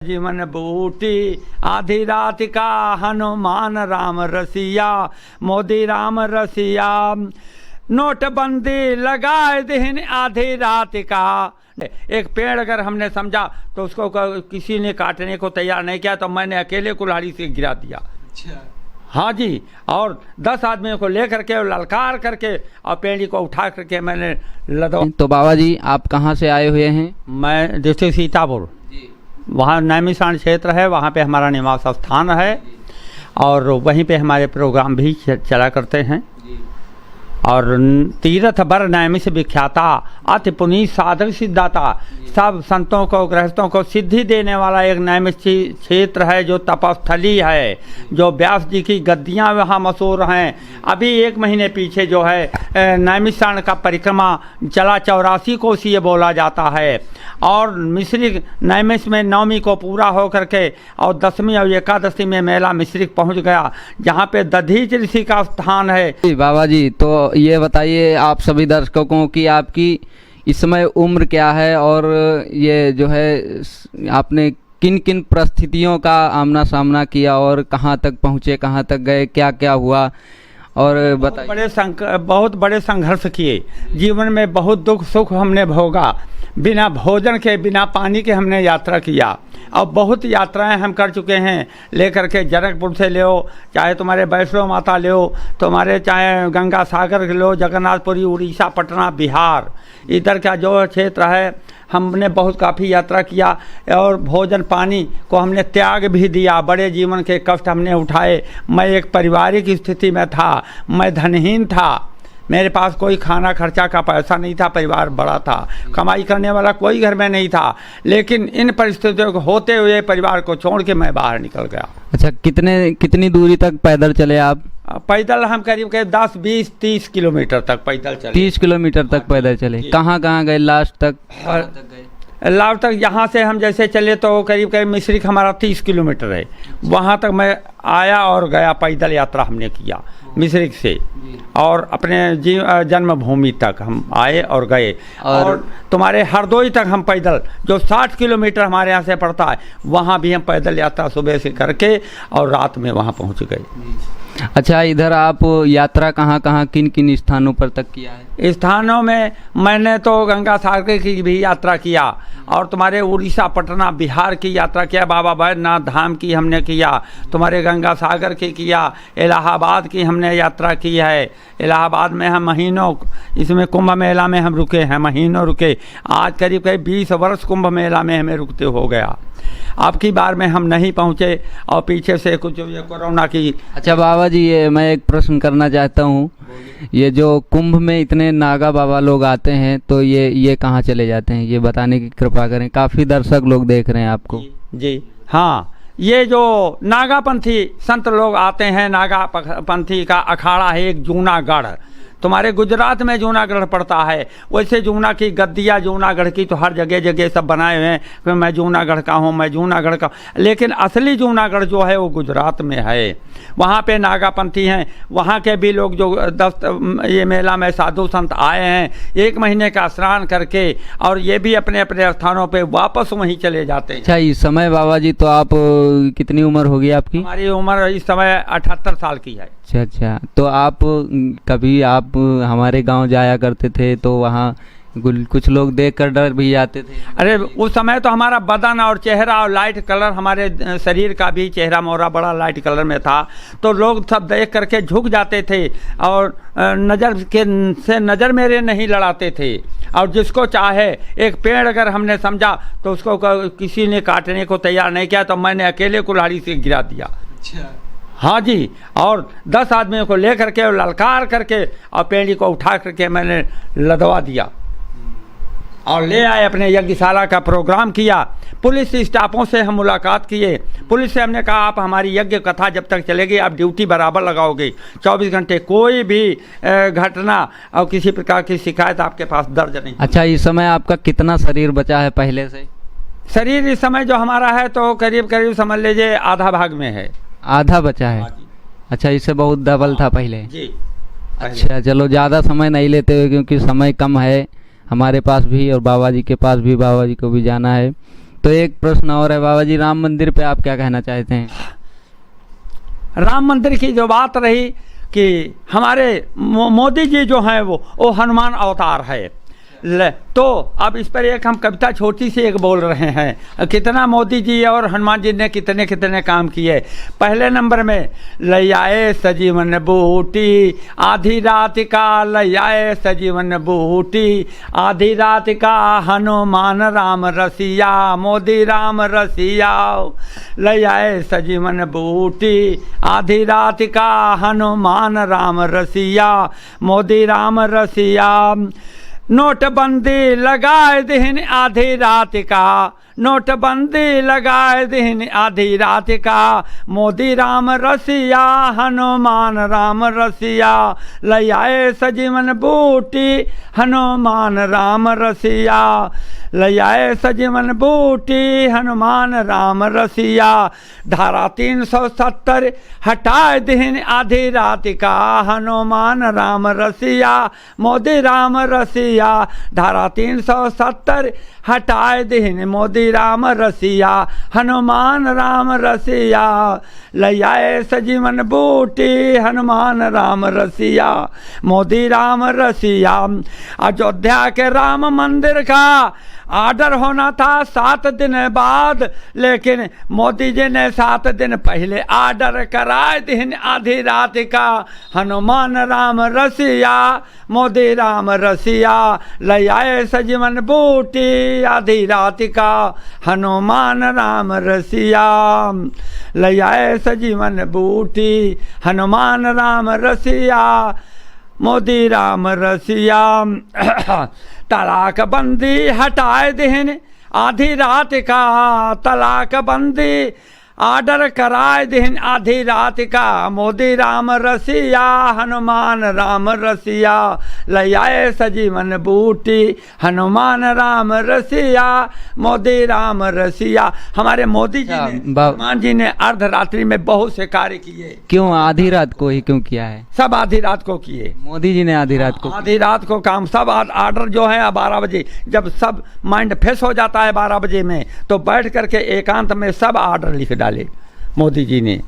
जीवन बूटी आधी रात का हनुमान राम रसिया मोदी राम रसिया नोटबंदी लगाए दिन आधी रात का। एक पेड़ अगर हमने समझा तो उसको किसी ने काटने को तैयार नहीं किया तो मैंने अकेले कुल्हाड़ी से गिरा दिया। अच्छा। हाँ जी, और 10 आदमियों को लेकर के और ललकार करके और पेड़ी को उठा करके मैंने लदवा। तो बाबा जी आप कहाँ से आए हुए हैं? मैं डिस्ट्रिक्ट सीतापुर, वहाँ नैमिषारण्य क्षेत्र है, वहाँ पे हमारा निवास स्थान है और वहीं पे हमारे प्रोग्राम भी चला करते हैं। और तीर्थ बर नैमिष विख्याता अति पुनीत साधक सिद्धाता, सब संतों को गृहस्थों को सिद्धि देने वाला एक नैमिष क्षेत्र है जो तपस्थली है, जो व्यास जी की गद्दियाँ वहाँ मशहूर हैं। अभी 1 महीने पीछे जो है नैमिषारण्य का परिक्रमा चला, 84 कोसी ये बोला जाता है। और मिश्रिक नैमिष में 9वीं को पूरा हो करके और 10वीं और एकादशी में मेला मिश्रिक पहुँच गया, जहाँ पे दधीच ऋषि का स्थान है। बाबा जी तो ये बताइए आप सभी दर्शकों की आपकी इस समय उम्र क्या है और ये जो है आपने किन किन परिस्थितियों का आमना सामना किया और कहाँ तक पहुँचे, कहाँ तक गए, क्या क्या हुआ और बताइए। बहुत बड़े संघर्ष किए, जीवन में बहुत दुख सुख हमने भोगा, बिना भोजन के बिना पानी के हमने यात्रा किया और बहुत यात्राएं हम कर चुके हैं। लेकर के जनकपुर से ले, चाहे तुम्हारे वैष्णो माता ले, तुम्हारे चाहे गंगा सागर लो, जगन्नाथपुरी, उड़ीसा, पटना, बिहार, इधर का जो क्षेत्र है हमने बहुत काफ़ी यात्रा किया और भोजन पानी को हमने त्याग भी दिया। बड़े जीवन के कष्ट हमने उठाए। मैं एक पारिवारिक स्थिति में था, मैं धनहीन था, मेरे पास कोई खाना खर्चा का पैसा नहीं था, परिवार बड़ा था, कमाई करने वाला कोई घर में नहीं था, लेकिन इन परिस्थितियों को होते हुए परिवार को छोड़ के मैं बाहर निकल गया। अच्छा, कितनी दूरी तक पैदल चले आप? पैदल हम करीब 10, 20, 30 किलोमीटर तक पैदल चले। 30 किलोमीटर तक पैदल चले। कहाँ गए लास्ट तक? लास्ट तक यहाँ से हम जैसे चले तो करीब मिश्रिक हमारा 30 किलोमीटर है, वहाँ तक मैं आया और गया, पैदल यात्रा हमने किया मिश्रिक से और अपने जन्मभूमि तक हम आए और गए। और तुम्हारे हरदोई तक हम पैदल, जो 60 किलोमीटर हमारे यहाँ से पड़ता है, वहाँ भी हम पैदल यात्रा सुबह से करके और रात में वहाँ पहुँच गए। अच्छा, इधर आप यात्रा कहाँ किन किन स्थानों पर तक किया है? स्थानों में मैंने तो गंगा सागर की भी यात्रा किया और तुम्हारे उड़ीसा, पटना, बिहार की यात्रा किया, बाबा बैद्यनाथ धाम की हमने किया, तुम्हारे गंगा सागर की किया, इलाहाबाद की हमने यात्रा की है। इलाहाबाद में हम महीनों, इसमें कुंभ मेला में हम रुके हैं, महीनों रुके। आज करीब 20 वर्ष कुंभ मेला में हमें रुकते हो गया। अब की बार में हम नहीं पहुँचे और पीछे से कुछ ये कोरोना की। अच्छा बाबा जी, ये मैं एक प्रश्न करना चाहता हूँ, ये जो कुंभ में इतने नागा बाबा लोग आते हैं तो ये कहाँ चले जाते हैं, ये बताने की कृपा करें, काफ़ी दर्शक लोग देख रहे हैं आपको। जी हाँ, ये जो नागापंथी संत लोग आते हैं, नागापंथी का अखाड़ा है एक जूनागढ़, तुम्हारे गुजरात में जूनागढ़ पड़ता है। वैसे जूना की गद्दिया, जूनागढ़ की तो हर जगह जगह सब बनाए हुए हैं कि मैं जूनागढ़ का हूँ, मैं जूनागढ़ का, लेकिन असली जूनागढ़ जो है वो गुजरात में है। वहाँ पे नागापंथी हैं, वहाँ के भी लोग जो ये मेला में साधु संत आए हैं, 1 महीने का स्नान करके और ये भी अपने अपने स्थानों पे वापस वहीं चले जाते हैं। अच्छा, इस समय बाबा जी तो आप कितनी उम्र होगी आपकी? हमारी उम्र इस समय 78 साल की है। अच्छा, तो आप कभी आप हमारे गांव जाया करते थे तो वहाँ कुछ लोग देखकर डर भी जाते थे? अरे उस समय तो हमारा बदन और चेहरा और लाइट कलर, हमारे शरीर का भी चेहरा मोहरा बड़ा लाइट कलर में था, तो लोग सब देख करके झुक जाते थे और नज़र मेरे नहीं लड़ाते थे। और जिसको चाहे, एक पेड़ अगर हमने समझा तो उसको किसी ने काटने को तैयार नहीं किया तो मैंने अकेले कुल्हाड़ी से गिरा दिया। अच्छा। हाँ जी, और 10 आदमियों को लेकर के और ललकार करके और पेड़ी को उठा करके मैंने लदवा दिया और ले आए, अपने यज्ञशाला का प्रोग्राम किया। पुलिस स्टाफों से हम मुलाकात किए, पुलिस से हमने कहा आप हमारी यज्ञ कथा जब तक चलेगी आप ड्यूटी बराबर लगाओगे, 24 घंटे, कोई भी घटना और किसी प्रकार की शिकायत आपके पास दर्ज नहीं। अच्छा, इस समय आपका कितना शरीर बचा है पहले से? शरीर इस समय जो हमारा है तो करीब समझ लीजिए आधा भाग में है। आधा बचा है? अच्छा, इससे बहुत डबल था पहले जी। अच्छा, चलो ज़्यादा समय नहीं लेते हुए, क्योंकि समय कम है हमारे पास भी और बाबा जी के पास भी, बाबा जी को भी जाना है, तो एक प्रश्न और है बाबा जी, राम मंदिर पे आप क्या कहना चाहते हैं? राम मंदिर की जो बात रही कि हमारे मोदी जी जो हैं वो हनुमान अवतार है। तो अब इस पर एक हम कविता छोटी सी एक बोल रहे हैं, कितना मोदी जी और हनुमान जी ने कितने कितने काम किए। पहले नंबर में ले आए सजीवन बूटी, आधी रात का ले आए सजीवन बूटी, आधी रात का हनुमान राम रसिया, मोदी राम रसिया। ले आए सजीवन बूटी, आधी रात का हनुमान राम रसिया, मोदी राम रसिया। नोटबंदी लगाए दिन आधी रात का, नोटबंदी लगाए दिन आधी रात का, मोदी राम रसिया, हनुमान राम रसिया। ले आए सजीवन बूटी, हनुमान राम रसिया, ले आए सजीवन बूटी, हनुमान राम रसिया। धारा 370 हटाए दिन आधी रात का, हनुमान राम रसिया, मोदी राम रसिया। धारा 370 हटाए दिन मोदी राम रसिया, हनुमान राम रसिया। ले आए सजीवन बूटी, हनुमान राम रसिया, मोदी राम रसिया। अयोध्या के राम मंदिर का आर्डर होना था 7 दिन बाद, लेकिन मोदी जी ने 7 दिन पहले आर्डर कराए दिन आधी रात का, हनुमान राम रसिया, मोदी राम रसिया। ले आए सजीवन बूटी, आधी रात का, हनुमान राम रसिया। ले आए सजीवन बूटी, हनुमान राम रसिया, मोदी राम रसिया। तलाक बंदी हटाए दिन आधी रात का, तलाक बंदी आर्डर कराए दिन आधी रात का, मोदी राम रसिया, हनुमान राम रसिया। ले आए सजीवन बूटी, हनुमान राम रसिया, मोदी राम रसिया। हमारे मोदी जी ने, हनुमान जी ने अर्धरात्रि में बहुत से कार्य किए। क्यों आधी रात को ही क्यों किया है? सब आधी रात को किए, मोदी जी ने आधी रात को, आधी रात को काम। सब आर्डर जो है 12 बजे, जब सब माइंड फ्रेश हो जाता है 12 बजे में, तो बैठ करके एकांत में सब आर्डर लिख डाले। मोदी जी ने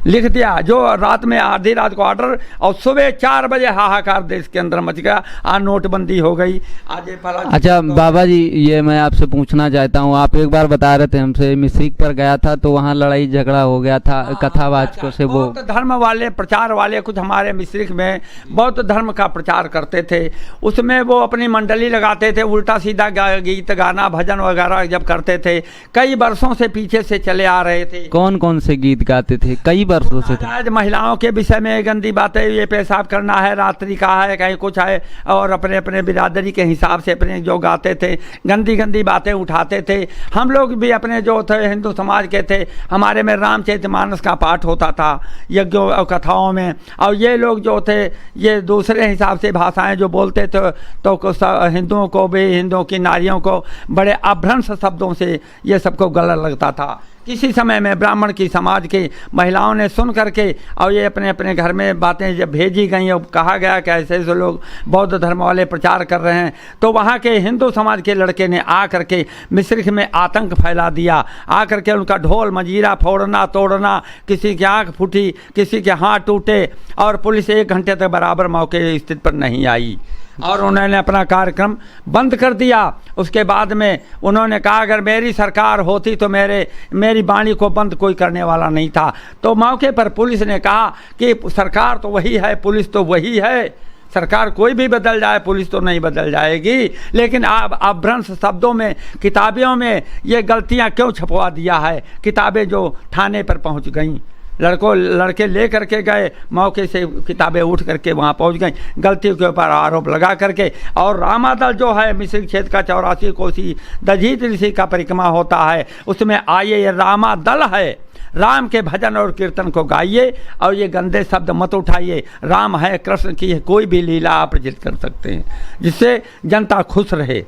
लिख दिया, जो रात में आधी रात को ऑर्डर, और सुबह 4 बजे हाहाकार देश के अंदर मच गया। आज नोटबंदी हो गई, आज ये फला। अच्छा बाबा जी, ये मैं आपसे पूछना चाहता हूँ, आप एक बार बता रहे थे हमसे, मिश्रिक पर गया था तो वहाँ लड़ाई झगड़ा हो गया था कथावाचकों से। वो धर्म वाले, प्रचार वाले कुछ हमारे मिश्रिक में बौद्ध धर्म का प्रचार करते थे, उसमें वो अपनी मंडली लगाते थे, उल्टा सीधा गीत गाना भजन वगैरह जब करते थे, कई वर्षों से पीछे से चले आ रहे थे। कौन कौन से गीत गाते थे? कई वर्षों से आज महिलाओं के विषय में गंदी बातें, ये पेशाब करना है, रात्रि का है, कहीं कुछ है, और अपने अपने बिरादरी के हिसाब से अपने जो गाते थे, गंदी गंदी बातें उठाते थे। हम लोग भी अपने जो थे हिंदू समाज के थे, हमारे में रामचरितमानस का पाठ होता था यज्ञों और कथाओं में, और ये लोग जो थे ये दूसरे हिसाब से भाषाएं जो बोलते थे, तो हिंदुओं को भी, हिंदुओं की नारियों को बड़े अभ्रंश शब्दों से ये सबको गलत लगता था। किसी समय में ब्राह्मण की समाज की महिलाओं ने सुन करके, और ये अपने अपने घर में बातें जब भेजी गई और कहा गया कि ऐसे ऐसे लोग बौद्ध धर्म वाले प्रचार कर रहे हैं, तो वहाँ के हिंदू समाज के लड़के ने आ करके मिश्रिक में आतंक फैला दिया। आ करके उनका ढोल मंजीरा फोड़ना तोड़ना, किसी की आँख फूटी, किसी के हाथ टूटे, और पुलिस 1 घंटे तक बराबर मौके स्थिति पर नहीं आई और उन्होंने अपना कार्यक्रम बंद कर दिया। उसके बाद में उन्होंने कहा अगर मेरी सरकार होती तो मेरी वाणी को बंद कोई करने वाला नहीं था। तो मौके पर पुलिस ने कहा कि सरकार तो वही है, पुलिस तो वही है, सरकार कोई भी बदल जाए पुलिस तो नहीं बदल जाएगी, लेकिन आप अभ्रंश शब्दों में, किताबों में ये गलतियां क्यों छपवा दिया है? किताबें जो थाने पर पहुंच गईं, लड़के ले करके गए, मौके से किताबें उठ करके वहाँ पहुँच गई, गलतियों के ऊपर आरोप लगा करके। और रामादल जो है मिश्रिक क्षेत्र का 84 कोसी दधीच ऋषि का परिक्रमा होता है, उसमें आइए ये रामादल है, राम के भजन और कीर्तन को गाइए और ये गंदे शब्द मत उठाइए। राम है, कृष्ण की है, कोई भी लीला आप अर्जित कर सकते हैं जिससे जनता खुश रहे।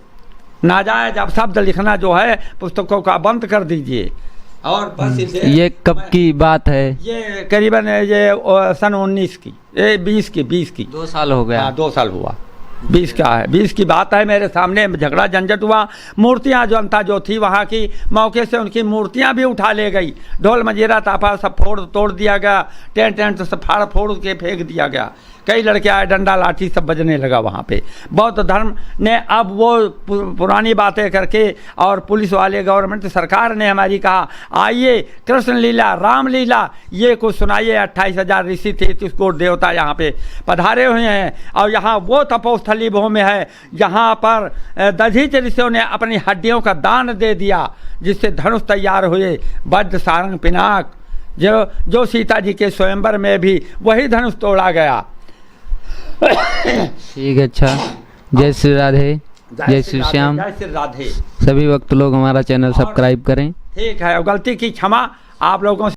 नाजायज अब शब्द लिखना जो है पुस्तकों का बंद कर दीजिए। और बस ये कब की बात है? ये करीबन ये सन 19 की, 20 की 2 साल हो गया। हाँ 2 साल हुआ। 20 का है, 20 की बात है। मेरे सामने झगड़ा झंझट हुआ, मूर्तियां जनता जो थी वहाँ की मौके से उनकी मूर्तियां भी उठा ले गई, ढोल मंजीरा तापा सब फोड़ तोड़ दिया गया, टेंट टेंट सब फाड़ फोड़ के फेंक दिया गया। कई लड़के आए, डंडा लाठी सब बजने लगा वहाँ पे। बौद्ध धर्म ने अब वो पुरानी बातें करके और पुलिस वाले गवर्नमेंट सरकार ने हमारी कहा आइए कृष्ण लीला राम लीला ये कुछ सुनाइए। 28,000 ऋषि थे, कोट देवता यहाँ पे पधारे हुए हैं और यहाँ वो तपोस्थली भूमि है जहाँ पर दधिच ऋषियों ने अपनी हड्डियों का दान दे दिया, जिससे धनुष तैयार हुए, वज्र सारंग पिनाक, जो सीता जी के स्वयंवर में भी वही धनुष तोड़ा गया। ठीक है, अच्छा। जय श्री राधे, जय श्री श्याम। जय श्री राधे। सभी भक्त लोग हमारा चैनल सब्सक्राइब करें। ठीक है, गलती की क्षमा आप लोगों से।